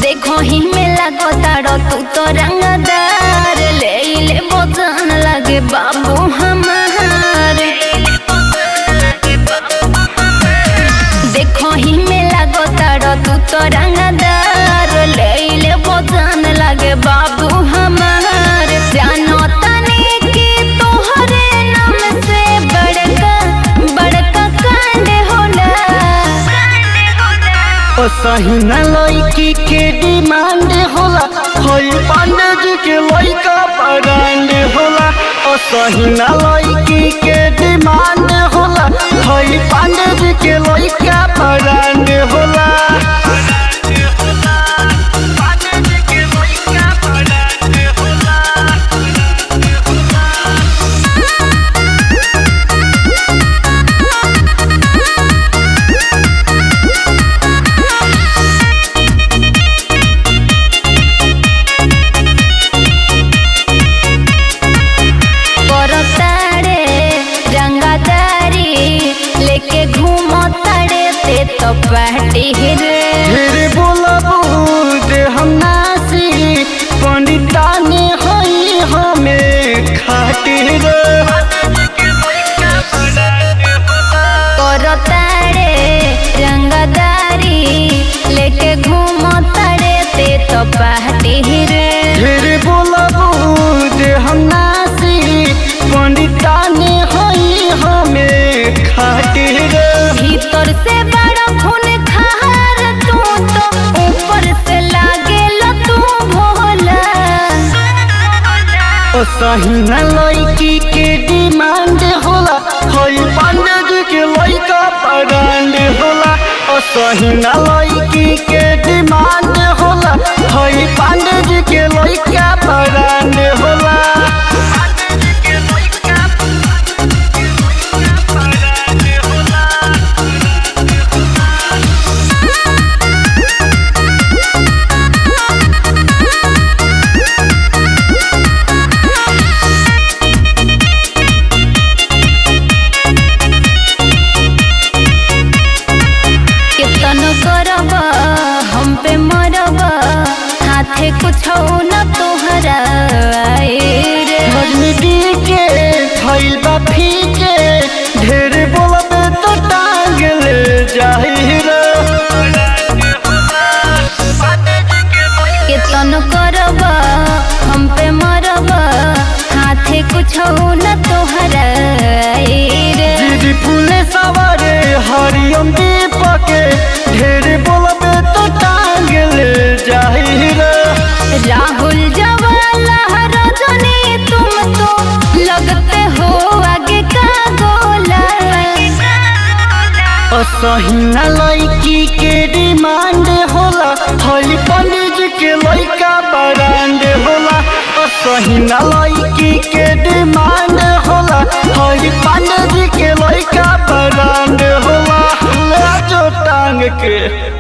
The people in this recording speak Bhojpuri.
देखो ही मेला गोताड़ो तू तो रंगदार ले ले बोझन लगे बाबू हमारे। देखो ही मेला गोताड़ो तू तो रंगदार ले ले बोझन लगे बाबू हमारे। जानो तने की तोहरे नाम से बड़का बड़का कांड होला। ओ सही न लड़की के डिमांड होला, होई पंडित जी के लड़का ब्रांड होला। ओ सही न लड़की के डिमांड होला, होई पंडित जी के लड़का ब्रांड होला। लेके घूमो तड़े ते तो पार्टी रे। फिर बोलबू दे हम नासी, पंडिता ने होई हमें खाटी रे। करो ताड़े रंगदारी लेके घूमो तड़े ते तो पार्टी रे। फिर बोलबू दे हम नासी, पंडिता ने होई हमें खाटी रे। भीतर से बड़ा खून खार तू तो ऊपर से लागे लो तू भोला। ओ सही न लड़की के डिमांड होला, होई पंडित जी के लड़का ब्रांड होला। ओ सही न लड़की के डिमांड होला, होई पंडित जी के लड़का ब्रांड होला। हम पे मरब हाथे कुछ न तोहरा रे। मजमिदी के खइल बा फीके, ढेर बोलबे तो टांग ले जाही रे। केतन करब हम पे मरब हाथे कुछ न तोहरा रे। दीदी फूले सवारे हरियम दीपक, ढेर बोलबे तो टांग ले जाही रे। राहुल जवाला रजनी तुम तो लगते हो आगे का गोला। ओ सही न लड़की के डिमांड होला, होई पंडित जी के लड़का ब्रांड होला। ओ सही न लड़की के डिमांड होला, होई पंडित जी के लड़का ब्रांड होला। ले जो टांग के।